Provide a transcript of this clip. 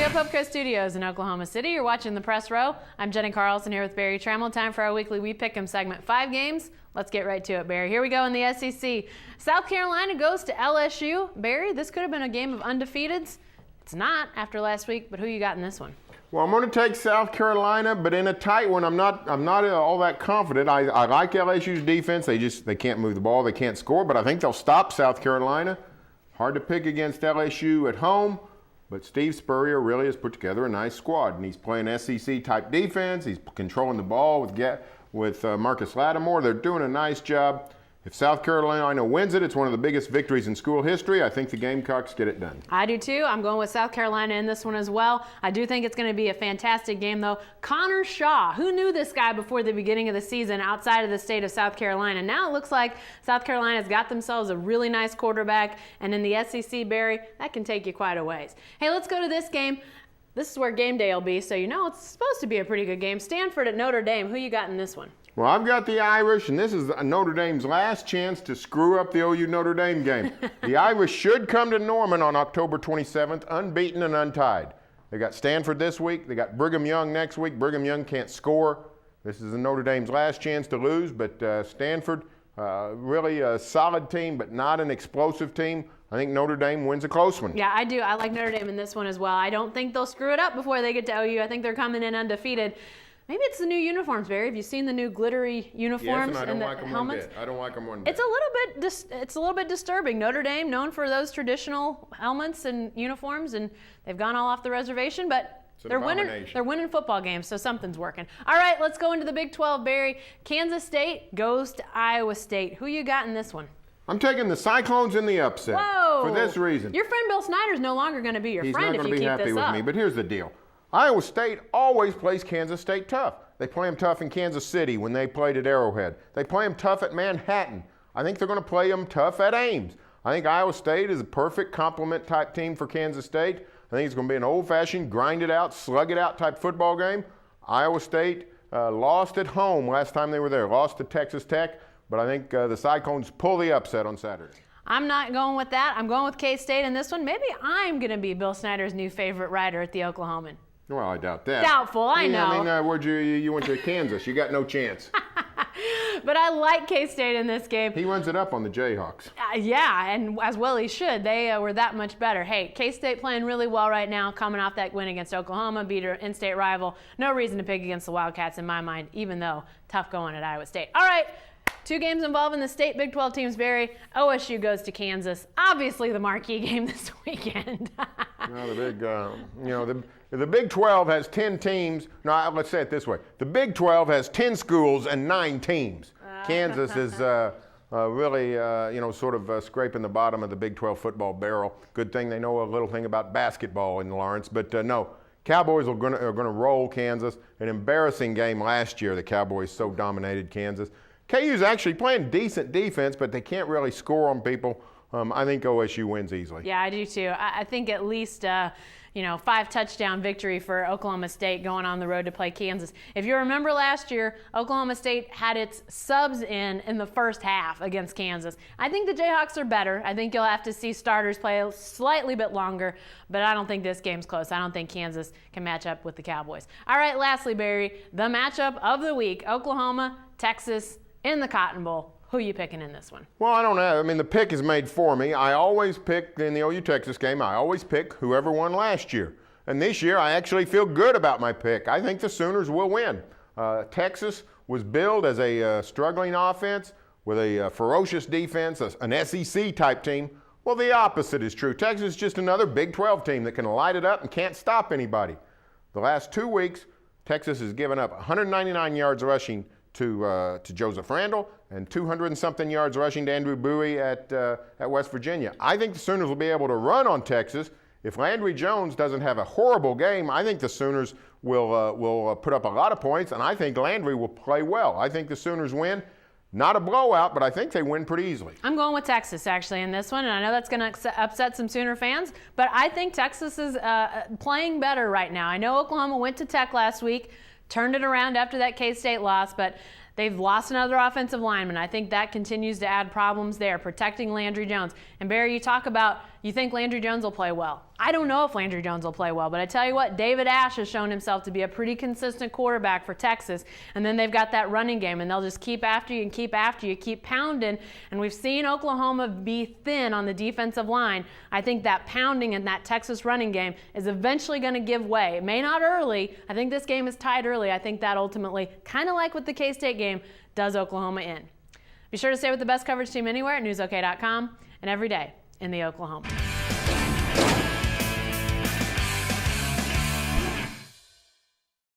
Pupco Studios in Oklahoma City. You're watching the Press Row. I'm Jenny Carlson here with Barry Trammell. Time for our weekly We Pick 'em segment. 5 games. Let's get right to it, Barry. Here we go in the SEC. South Carolina goes to LSU. Barry, this could have been a game of undefeateds. It's not after last week, but who you got in this one? Well, I'm going to take South Carolina, but in a tight one. I'm not all that confident. I like LSU's defense. They can't move the ball. They can't score, but I think they'll stop South Carolina. Hard to pick against LSU at home, but Steve Spurrier really has put together a nice squad, and he's playing SEC-type defense. He's controlling the ball with Marcus Lattimore. They're doing a nice job. If South Carolina wins it, it's one of the biggest victories in school history. I think the Gamecocks get it done. I do too. I'm going with South Carolina in this one as well. I do think it's going to be a fantastic game, though. Connor Shaw, who knew this guy before the beginning of the season outside of the state of South Carolina? Now it looks like South Carolina's got themselves a really nice quarterback, and in the SEC, Barry, that can take you quite a ways. Hey, let's go to this game. This is where game day will be, so you know it's supposed to be a pretty good game. Stanford at Notre Dame. Who you got in this one? Well, I've got the Irish, and this is Notre Dame's last chance to screw up the OU Notre Dame game. The Irish should come to Norman on October 27th, unbeaten and untied. They got Stanford this week. They got Brigham Young next week. Brigham Young can't score. This is Notre Dame's last chance to lose, but Stanford, really a solid team, but not an explosive team. I think Notre Dame wins a close one. Yeah, I do. I like Notre Dame in this one as well. I don't think they'll screw it up before they get to OU. I think they're coming in undefeated. Maybe it's the new uniforms, Barry. Have you seen the new glittery uniforms and the helmets? I don't like them one bit. It's a little bit disturbing. Notre Dame, known for those traditional helmets and uniforms, and they've gone all off the reservation, but they're winning football games, so something's working. All right, let's go into the Big 12, Barry. Kansas State goes to Iowa State. Who you got in this one? I'm taking the Cyclones in the upset. Whoa! For this reason. Your friend Bill Snyder's no longer going to be your friend if you keep this up. He's not going to be happy with me, but here's the deal. Iowa State always plays Kansas State tough. They play them tough in Kansas City when they played at Arrowhead. They play them tough at Manhattan. I think they're going to play them tough at Ames. I think Iowa State is a perfect complement type team for Kansas State. I think it's going to be an old-fashioned, grind it out, slug it out type football game. Iowa State lost at home last time they were there, lost to Texas Tech, but I think the Cyclones pull the upset on Saturday. I'm not going with that. I'm going with K-State in this one. Maybe I'm going to be Bill Snyder's new favorite writer at the Oklahoman. Well, I doubt that. Doubtful, I know. I mean, you went to Kansas. You got no chance. But I like K-State in this game. He runs it up on the Jayhawks. Yeah, and as well he should. They were that much better. Hey, K-State playing really well right now, coming off that win against Oklahoma, beat her in-state rival. No reason to pick against the Wildcats in my mind, even though tough going at Iowa State. All right. 2 games involving the state Big 12 teams, Barry. OSU goes to Kansas. Obviously the marquee game this weekend. Well, the Big 12 has 10 teams. No, let's say it this way. The Big 12 has 10 schools and 9 teams. Kansas is really, sort of scraping the bottom of the Big 12 football barrel. Good thing they know a little thing about basketball in Lawrence, but no. Cowboys are going to roll Kansas. An embarrassing game last year. The Cowboys so dominated Kansas. KU's actually playing decent defense, but they can't really score on people. I think OSU wins easily. Yeah, I do too. I think at least 5 touchdown victory for Oklahoma State going on the road to play Kansas. If you remember last year, Oklahoma State had its subs in the first half against Kansas. I think the Jayhawks are better. I think you'll have to see starters play a slightly bit longer, but I don't think this game's close. I don't think Kansas can match up with the Cowboys. All right, lastly, Barry, the matchup of the week, Oklahoma, Texas, in the Cotton Bowl. Who are you picking in this one? Well, I don't know. I mean, the pick is made for me. I always pick in the OU-Texas game, I always pick whoever won last year. And this year, I actually feel good about my pick. I think the Sooners will win. Texas was billed as a struggling offense with a ferocious defense, an SEC-type team. Well, the opposite is true. Texas is just another Big 12 team that can light it up and can't stop anybody. The last 2 weeks, Texas has given up 199 yards rushing to Joseph Randall and 200 and something yards rushing to Andrew Bowie at West Virginia. I think the Sooners will be able to run on Texas. If Landry Jones doesn't have a horrible game, I think the Sooners will put up a lot of points, and I think Landry will play well. I think the Sooners win. Not a blowout, but I think they win pretty easily. I'm going with Texas, actually, in this one, and I know that's going to upset some Sooner fans, but I think Texas is playing better right now. I know Oklahoma went to Tech last week, turned it around after that K-State loss, but They've lost another offensive lineman. I think that continues to add problems there, protecting Landry Jones. And Barry, you talk about you think Landry Jones will play well. I don't know if Landry Jones will play well, but I tell you what, David Ash has shown himself to be a pretty consistent quarterback for Texas. And then they've got that running game, and they'll just keep after you and keep after you, keep pounding. And we've seen Oklahoma be thin on the defensive line. I think that pounding in that Texas running game is eventually going to give way. It may not early. I think this game is tied early. I think that ultimately, kind of like with the K-State game, does Oklahoma in. Be sure to stay with the best coverage team anywhere at newsok.com and every day in the Oklahoma.